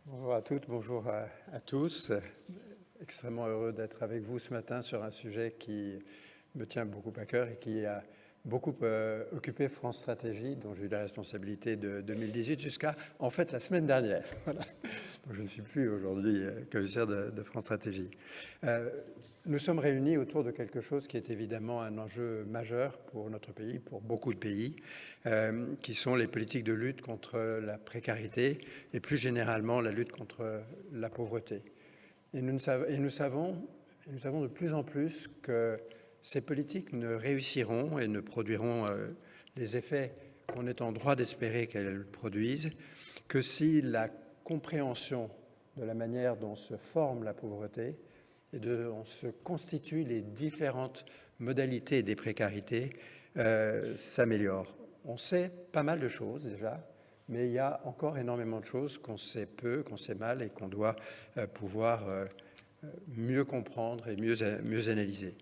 Bonjour à toutes, bonjour à tous. Extrêmement heureux d'être avec vous ce matin sur un sujet qui me tient beaucoup à cœur et qui a beaucoup occupé France Stratégie, dont j'ai eu la responsabilité de 2018 jusqu'à, en fait, la semaine dernière. Voilà. Donc, je ne suis plus aujourd'hui commissaire de France Stratégie. Nous sommes réunis autour de quelque chose qui est évidemment un enjeu majeur pour notre pays, pour beaucoup de pays, qui sont les politiques de lutte contre la précarité et plus généralement la lutte contre la pauvreté. Et nous savons de plus en plus que ces politiques ne réussiront et ne produiront les effets qu'on est en droit d'espérer qu'elles produisent que si la compréhension de la manière dont se forme la pauvreté et dont se constituent les différentes modalités des précarités s'améliore. On sait pas mal de choses déjà, mais il y a encore énormément de choses qu'on sait peu, qu'on sait mal et qu'on doit pouvoir mieux comprendre et mieux analyser.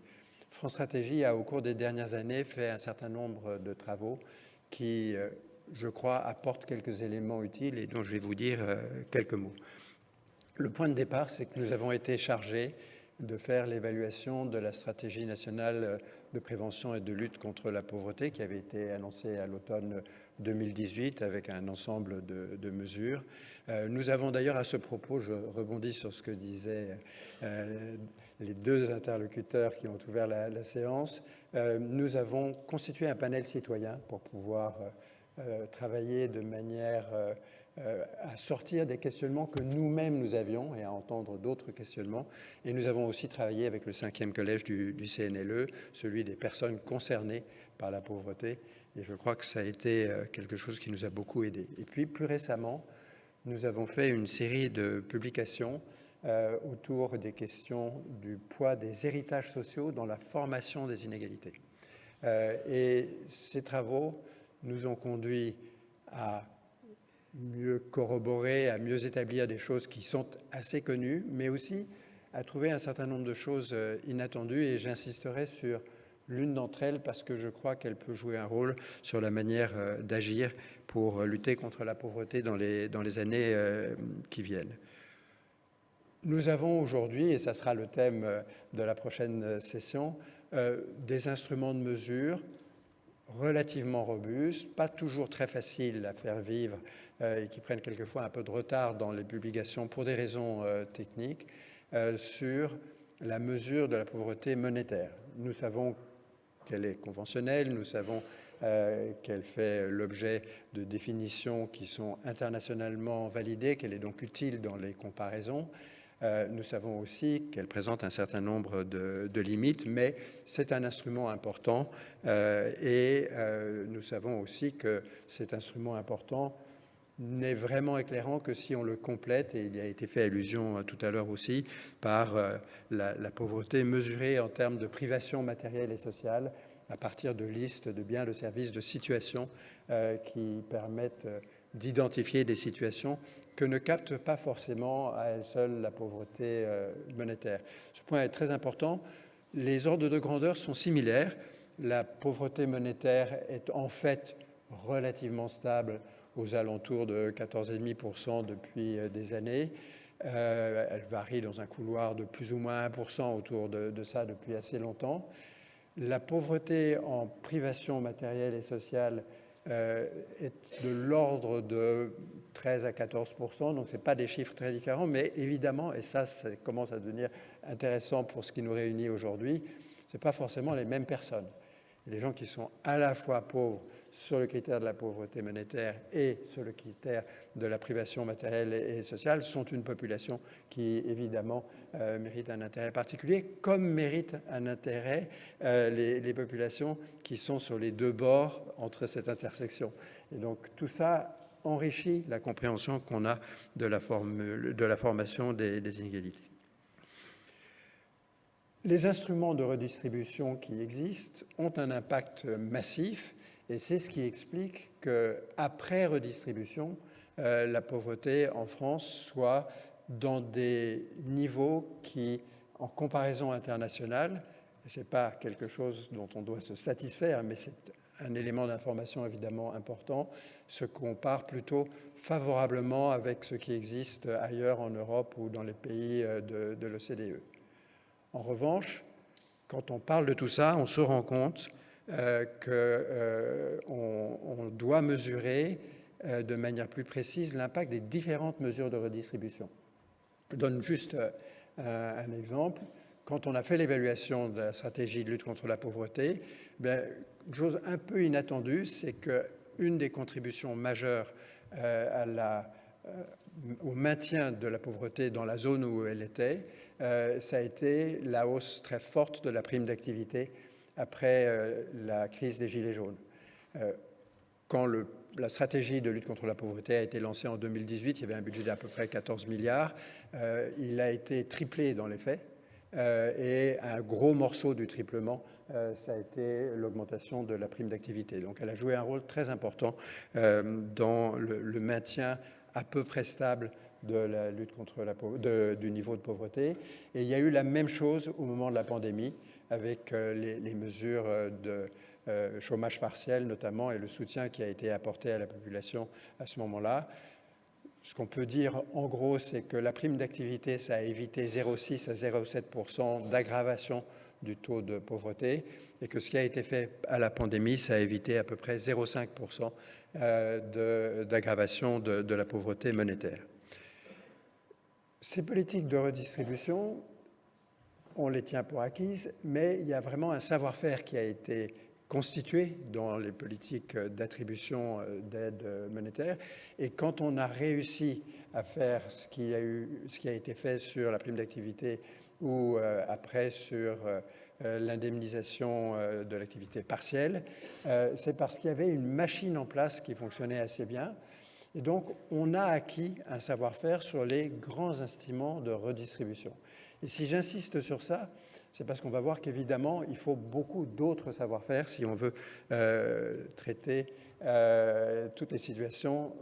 France Stratégie a, au cours des dernières années, fait un certain nombre de travaux qui, je crois, apportent quelques éléments utiles et dont je vais vous dire quelques mots. Le point de départ, c'est que nous avons été chargés de faire l'évaluation de la stratégie nationale de prévention et de lutte contre la pauvreté qui avait été annoncée à l'automne 2018 avec un ensemble de mesures. Nous avons d'ailleurs à ce propos, je rebondis sur ce que disaient les deux interlocuteurs qui ont ouvert la séance, nous avons constitué un panel citoyen pour pouvoir travailler de manière à sortir des questionnements que nous-mêmes nous avions et à entendre d'autres questionnements. Et nous avons aussi travaillé avec le 5e collège du CNLE, celui des personnes concernées par la pauvreté. Et je crois que ça a été quelque chose qui nous a beaucoup aidés. Et puis, plus récemment, nous avons fait une série de publications autour des questions du poids des héritages sociaux dans la formation des inégalités. Et ces travaux nous ont conduits à mieux corroborer, à mieux établir des choses qui sont assez connues, mais aussi à trouver un certain nombre de choses inattendues. Et j'insisterai sur l'une d'entre elles parce que je crois qu'elle peut jouer un rôle sur la manière d'agir pour lutter contre la pauvreté dans les années qui viennent. Nous avons aujourd'hui, et ça sera le thème de la prochaine session, des instruments de mesure relativement robustes, pas toujours très faciles à faire vivre et qui prennent quelquefois un peu de retard dans les publications pour des raisons techniques, sur la mesure de la pauvreté monétaire. Nous savons qu'elle est conventionnelle, nous savons qu'elle fait l'objet de définitions qui sont internationalement validées, qu'elle est donc utile dans les comparaisons. Nous savons aussi qu'elle présente un certain nombre de limites, mais c'est un instrument important et nous savons aussi que cet instrument important n'est vraiment éclairant que si on le complète, et il y a été fait allusion tout à l'heure aussi, par la pauvreté mesurée en termes de privation matérielle et sociale à partir de listes de biens, de services, de situations qui permettent d'identifier des situations que ne capte pas forcément à elle seule la pauvreté monétaire. Ce point est très important. Les ordres de grandeur sont similaires. La pauvreté monétaire est en fait relativement stable aux alentours de 14,5% depuis des années. Elle varie dans un couloir de plus ou moins 1% autour de ça depuis assez longtemps. La pauvreté en privation matérielle et sociale est de l'ordre de 13 à 14%, donc ce n'est pas des chiffres très différents, mais évidemment, et ça commence à devenir intéressant pour ce qui nous réunit aujourd'hui, ce n'est pas forcément les mêmes personnes. Et les gens qui sont à la fois pauvres sur le critère de la pauvreté monétaire et sur le critère de la privation matérielle et sociale sont une population qui, évidemment, mérite un intérêt particulier, comme méritent un intérêt les populations qui sont sur les deux bords entre cette intersection. Et donc, tout ça enrichit la compréhension qu'on a de la formation des inégalités. Les instruments de redistribution qui existent ont un impact massif et c'est ce qui explique qu'après redistribution, la pauvreté en France soit dans des niveaux qui, en comparaison internationale, et ce n'est pas quelque chose dont on doit se satisfaire, mais c'est un élément d'information évidemment important, se compare plutôt favorablement avec ce qui existe ailleurs en Europe ou dans les pays de l'OCDE. En revanche, quand on parle de tout ça, on se rend compte qu'on doit mesurer de manière plus précise l'impact des différentes mesures de redistribution. Je donne juste un exemple. Quand on a fait l'évaluation de la stratégie de lutte contre la pauvreté, chose un peu inattendue, c'est qu'une des contributions majeures au maintien de la pauvreté dans la zone où elle était, ça a été la hausse très forte de la prime d'activité après la crise des Gilets jaunes. Quand la stratégie de lutte contre la pauvreté a été lancée en 2018, il y avait un budget d'à peu près 14 milliards. Il a été triplé dans les faits. Et un gros morceau du triplement, ça a été l'augmentation de la prime d'activité. Donc elle a joué un rôle très important dans le maintien à peu près stable de la lutte contre du niveau de pauvreté. Et il y a eu la même chose au moment de la pandémie, avec les mesures de chômage partiel notamment et le soutien qui a été apporté à la population à ce moment-là. Ce qu'on peut dire en gros, c'est que la prime d'activité, ça a évité 0,6 à 0,7% d'aggravation du taux de pauvreté et que ce qui a été fait à la pandémie, ça a évité à peu près 0,5% d'aggravation de la pauvreté monétaire. Ces politiques de redistribution, on les tient pour acquises, mais il y a vraiment un savoir-faire qui a été constitué dans les politiques d'attribution d'aide monétaire. Et quand on a réussi à faire ce qui a été fait sur la prime d'activité ou après sur l'indemnisation de l'activité partielle, c'est parce qu'il y avait une machine en place qui fonctionnait assez bien. Et donc, on a acquis un savoir-faire sur les grands instruments de redistribution. Et si j'insiste sur ça, c'est parce qu'on va voir qu'évidemment, il faut beaucoup d'autres savoir-faire si on veut traiter toutes les situations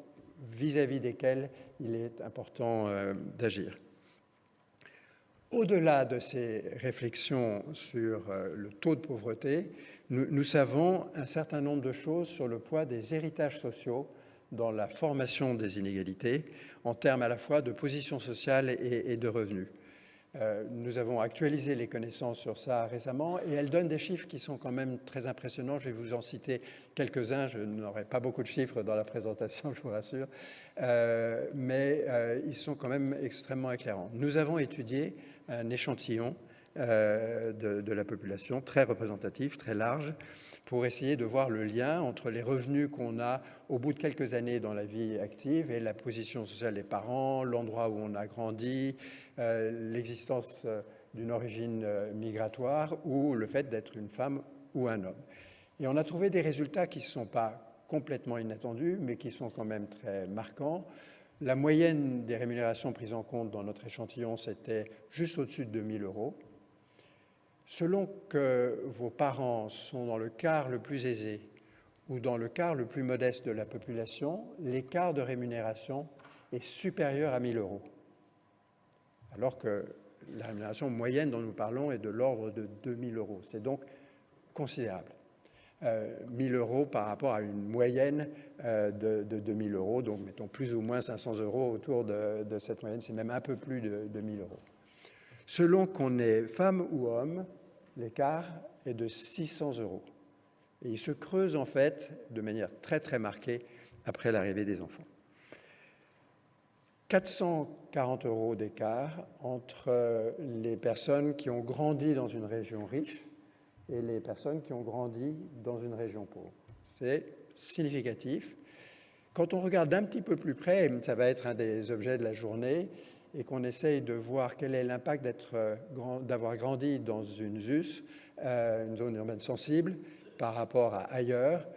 vis-à-vis desquelles il est important d'agir. Au-delà de ces réflexions sur le taux de pauvreté, nous savons un certain nombre de choses sur le poids des héritages sociaux dans la formation des inégalités, en termes à la fois de position sociale et de revenus. Nous avons actualisé les connaissances sur ça récemment et elles donnent des chiffres qui sont quand même très impressionnants. Je vais vous en citer quelques-uns. Je n'aurai pas beaucoup de chiffres dans la présentation, je vous rassure, mais ils sont quand même extrêmement éclairants. Nous avons étudié un échantillon de la population très représentatif, très large, pour essayer de voir le lien entre les revenus qu'on a au bout de quelques années dans la vie active et la position sociale des parents, l'endroit où on a grandi, l'existence d'une origine migratoire ou le fait d'être une femme ou un homme. Et on a trouvé des résultats qui ne sont pas complètement inattendus, mais qui sont quand même très marquants. La moyenne des rémunérations prises en compte dans notre échantillon, c'était juste au-dessus de 2 000 euros. Selon que vos parents sont dans le quart le plus aisé ou dans le quart le plus modeste de la population, l'écart de rémunération est supérieur à 1 000 euros. Alors que la rémunération moyenne dont nous parlons est de l'ordre de 2 000 euros. C'est donc considérable. 1 000 euros par rapport à une moyenne de 2 000 euros, donc mettons plus ou moins 500 euros autour de cette moyenne, c'est même un peu plus de 1 000 euros. Selon qu'on est femme ou homme, l'écart est de 600 euros. Et il se creuse en fait de manière très très marquée après l'arrivée des enfants. 440 euros d'écart entre les personnes qui ont grandi dans une région riche et les personnes qui ont grandi dans une région pauvre. C'est significatif. Quand on regarde d'un petit peu plus près, ça va être un des objets de la journée, et qu'on essaye de voir quel est l'impact d'avoir grandi dans une ZUS, une zone urbaine sensible, par rapport à ailleurs,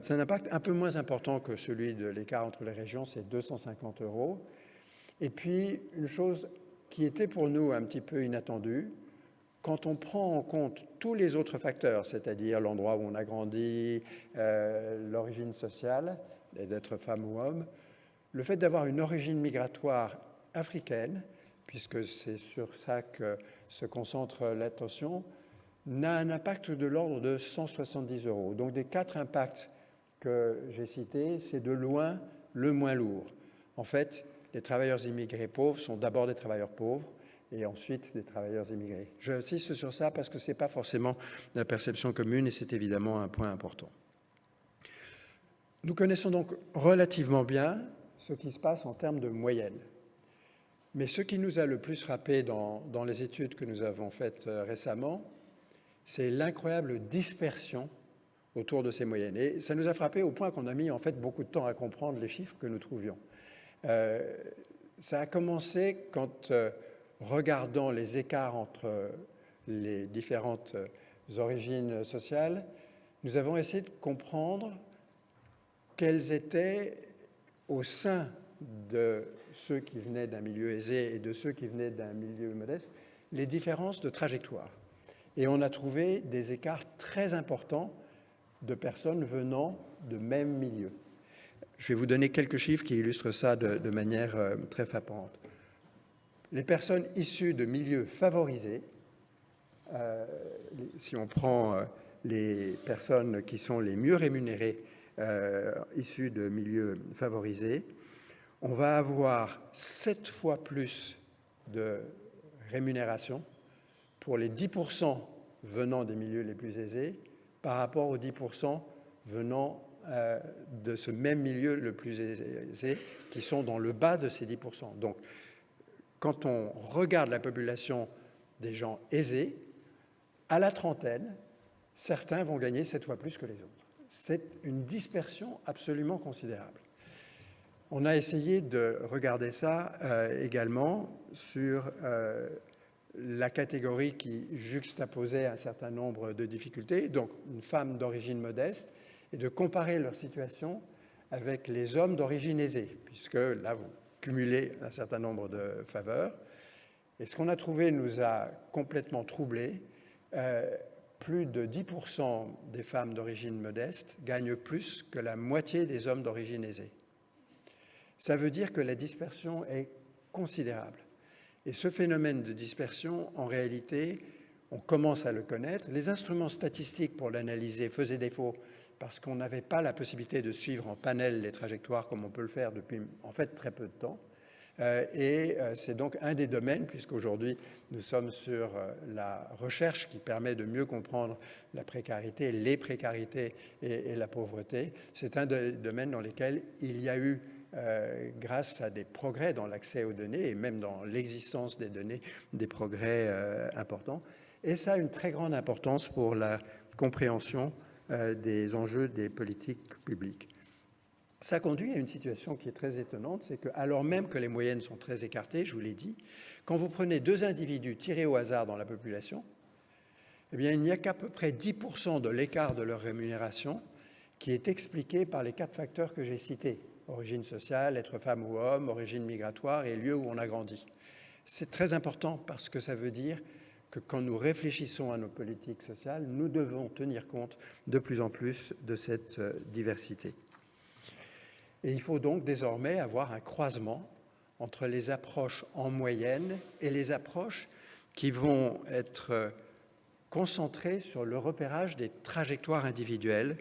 c'est un impact un peu moins important que celui de l'écart entre les régions, c'est 250 euros. Et puis, une chose qui était pour nous un petit peu inattendue, quand on prend en compte tous les autres facteurs, c'est-à-dire l'endroit où on a grandi, l'origine sociale, d'être femme ou homme, le fait d'avoir une origine migratoire africaine, puisque c'est sur ça que se concentre l'attention, n'a un impact de l'ordre de 170 euros. Donc des 4 impacts que j'ai cités, c'est de loin le moins lourd. En fait, les travailleurs immigrés pauvres sont d'abord des travailleurs pauvres et ensuite des travailleurs immigrés. J'insiste sur ça parce que ce n'est pas forcément la perception commune et c'est évidemment un point important. Nous connaissons donc relativement bien ce qui se passe en termes de moyenne. Mais ce qui nous a le plus frappé dans les études que nous avons faites récemment, c'est l'incroyable dispersion autour de ces moyennes. Et ça nous a frappé au point qu'on a mis en fait beaucoup de temps à comprendre les chiffres que nous trouvions. Ça a commencé quand, regardant les écarts entre les différentes origines sociales, nous avons essayé de comprendre quelles étaient au sein de ceux qui venaient d'un milieu aisé et de ceux qui venaient d'un milieu modeste, les différences de trajectoire. Et on a trouvé des écarts très importants de personnes venant de même milieu. Je vais vous donner quelques chiffres qui illustrent ça de manière très frappante. Les personnes issues de milieux favorisés, si on prend les personnes qui sont les mieux rémunérées issues de milieux favorisés, on va avoir 7 fois plus de rémunération pour les 10% venant des milieux les plus aisés par rapport aux 10% venant de ce même milieu le plus aisé qui sont dans le bas de ces 10%. Donc, quand on regarde la population des gens aisés, à la trentaine, certains vont gagner 7 fois plus que les autres. C'est une dispersion absolument considérable. On a essayé de regarder ça également sur la catégorie qui juxtaposait un certain nombre de difficultés, donc une femme d'origine modeste, et de comparer leur situation avec les hommes d'origine aisée, puisque là, vous cumulez un certain nombre de faveurs. Et ce qu'on a trouvé nous a complètement troublés. Plus de 10% des femmes d'origine modeste gagnent plus que la moitié des hommes d'origine aisée. Ça veut dire que la dispersion est considérable. Et ce phénomène de dispersion, en réalité, on commence à le connaître. Les instruments statistiques pour l'analyser faisaient défaut parce qu'on n'avait pas la possibilité de suivre en panel les trajectoires comme on peut le faire depuis, en fait, très peu de temps. Et c'est donc un des domaines, puisqu'aujourd'hui nous sommes sur la recherche qui permet de mieux comprendre la précarité, les précarités et la pauvreté. C'est un des domaines dans lesquels il y a eu, grâce à des progrès dans l'accès aux données et même dans l'existence des données, des progrès importants. Et ça a une très grande importance pour la compréhension des enjeux des politiques publiques. Ça conduit à une situation qui est très étonnante, c'est que, alors même que les moyennes sont très écartées, je vous l'ai dit, quand vous prenez 2 individus tirés au hasard dans la population, eh bien, il n'y a qu'à peu près 10% de l'écart de leur rémunération qui est expliqué par les 4 facteurs que j'ai cités: origine sociale, être femme ou homme, origine migratoire et lieu où on a grandi. C'est très important parce que ça veut dire que quand nous réfléchissons à nos politiques sociales, nous devons tenir compte de plus en plus de cette diversité. Et il faut donc désormais avoir un croisement entre les approches en moyenne et les approches qui vont être concentrées sur le repérage des trajectoires individuelles.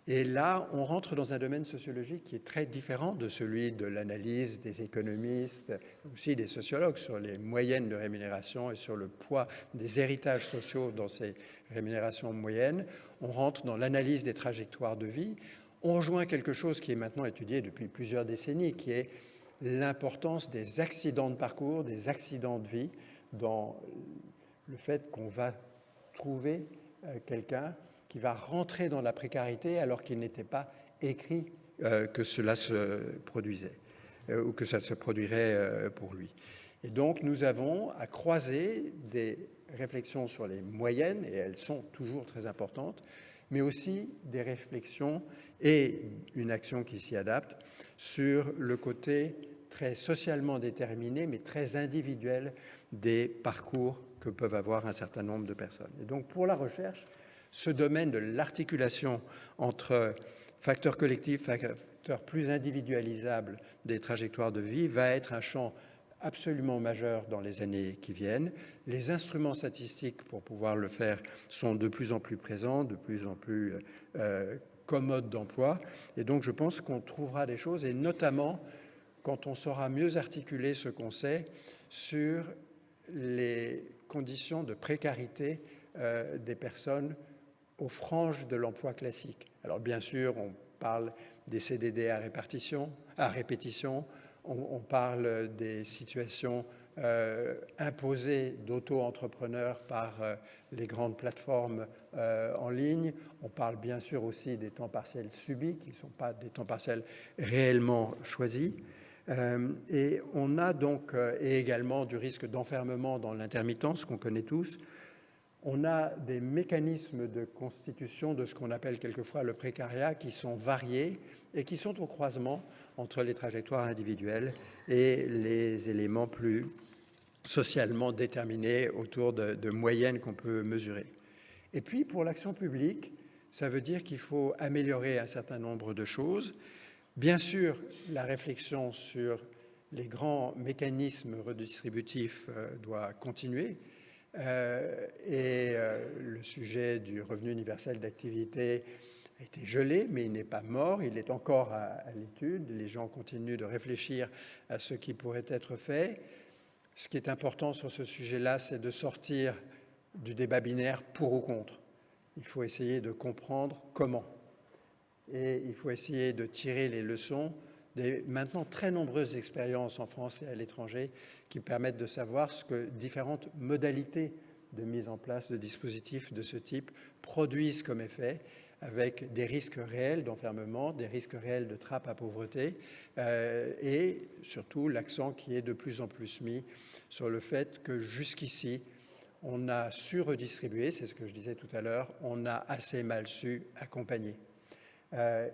Et là, on rentre dans un domaine sociologique qui est très différent de celui de l'analyse des économistes, aussi des sociologues, sur les moyennes de rémunération et sur le poids des héritages sociaux dans ces rémunérations moyennes. On rentre dans l'analyse des trajectoires de vie. On rejoint quelque chose qui est maintenant étudié depuis plusieurs décennies, qui est l'importance des accidents de parcours, des accidents de vie, dans le fait qu'on va trouver quelqu'un qui va rentrer dans la précarité alors qu'il n'était pas écrit que cela se produisait ou que ça se produirait pour lui. Et donc nous avons à croiser des réflexions sur les moyennes, et elles sont toujours très importantes, mais aussi des réflexions et une action qui s'y adapte sur le côté très socialement déterminé, mais très individuel des parcours que peuvent avoir un certain nombre de personnes. Et donc pour la recherche, ce domaine de l'articulation entre facteurs collectifs, facteurs plus individualisables des trajectoires de vie va être un champ absolument majeur dans les années qui viennent. Les instruments statistiques pour pouvoir le faire sont de plus en plus présents, de plus en plus commodes d'emploi. Et donc je pense qu'on trouvera des choses, et notamment quand on saura mieux articuler ce qu'on sait sur les conditions de précarité des personnes aux franges de l'emploi classique. Alors bien sûr, on parle des CDD à répétition, on parle des situations imposées d'auto-entrepreneurs par les grandes plateformes en ligne. On parle bien sûr aussi des temps partiels subis, qui ne sont pas des temps partiels réellement choisis. Et on a donc, et également du risque d'enfermement dans l'intermittence qu'on connaît tous. On a des mécanismes de constitution de ce qu'on appelle quelquefois le précariat qui sont variés et qui sont au croisement entre les trajectoires individuelles et les éléments plus socialement déterminés autour de moyennes qu'on peut mesurer. Et puis pour l'action publique, ça veut dire qu'il faut améliorer un certain nombre de choses. Bien sûr, la réflexion sur les grands mécanismes redistributifs doit continuer. Le sujet du revenu universel d'activité a été gelé, mais il n'est pas mort, il est encore à l'étude. Les gens continuent de réfléchir à ce qui pourrait être fait. Ce qui est important sur ce sujet-là, c'est de sortir du débat binaire pour ou contre. Il faut essayer de comprendre comment. Et il faut essayer de tirer les leçons des maintenant très nombreuses expériences en France et à l'étranger qui permettent de savoir ce que différentes modalités de mise en place de dispositifs de ce type produisent comme effet, avec des risques réels d'enfermement, des risques réels de trappe à pauvreté, et surtout l'accent qui est de plus en plus mis sur le fait que jusqu'ici, on a su redistribuer, c'est ce que je disais tout à l'heure, on a assez mal su accompagner.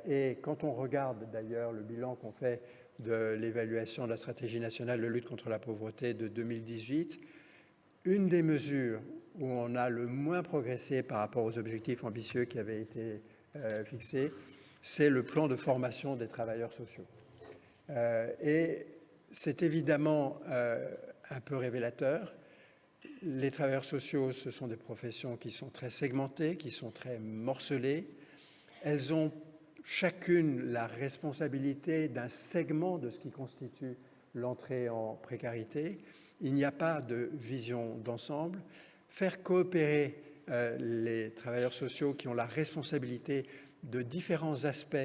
Et quand on regarde d'ailleurs le bilan qu'on fait de l'évaluation de la stratégie nationale de lutte contre la pauvreté de 2018, une des mesures où on a le moins progressé par rapport aux objectifs ambitieux qui avaient été fixés, c'est le plan de formation des travailleurs sociaux. Et c'est évidemment un peu révélateur. Les travailleurs sociaux, ce sont des professions qui sont très segmentées, qui sont très morcelées. Elles ont chacune la responsabilité d'un segment de ce qui constitue l'entrée en précarité. Il n'y a pas de vision d'ensemble. Faire coopérer les travailleurs sociaux qui ont la responsabilité de différents aspects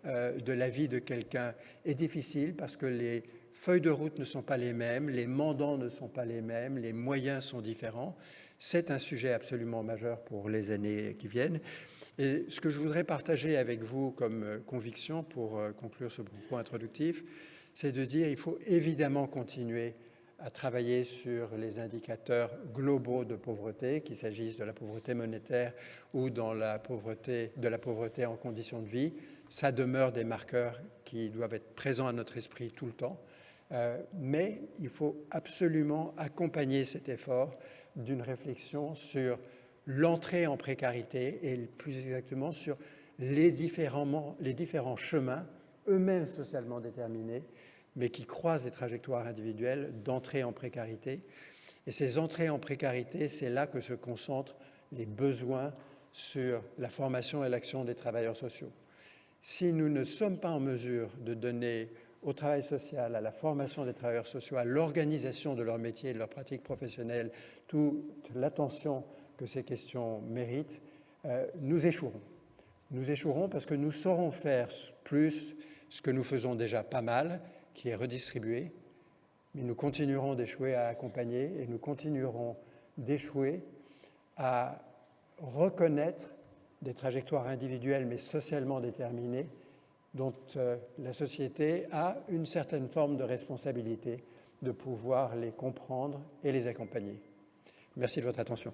de la vie de quelqu'un est difficile parce que les feuilles de route ne sont pas les mêmes, les mandants ne sont pas les mêmes, les moyens sont différents. C'est un sujet absolument majeur pour les années qui viennent. Et ce que je voudrais partager avec vous comme conviction pour conclure ce propos introductif, c'est de dire qu'il faut évidemment continuer à travailler sur les indicateurs globaux de pauvreté, qu'il s'agisse de la pauvreté monétaire ou de la pauvreté en conditions de vie. Ça demeure des marqueurs qui doivent être présents à notre esprit tout le temps. Mais il faut absolument accompagner cet effort d'une réflexion sur l'entrée en précarité et plus exactement sur les différents chemins, eux-mêmes socialement déterminés, mais qui croisent les trajectoires individuelles d'entrée en précarité. Et ces entrées en précarité, c'est là que se concentrent les besoins sur la formation et l'action des travailleurs sociaux. Si nous ne sommes pas en mesure de donner au travail social, à la formation des travailleurs sociaux, à l'organisation de leur métier et de leur pratique professionnelle, toute l'attention que ces questions méritent, nous échouerons. Nous échouerons parce que nous saurons faire plus ce que nous faisons déjà pas mal, qui est redistribuer, mais nous continuerons d'échouer à accompagner et nous continuerons d'échouer à reconnaître des trajectoires individuelles mais socialement déterminées dont la société a une certaine forme de responsabilité de pouvoir les comprendre et les accompagner. Merci de votre attention.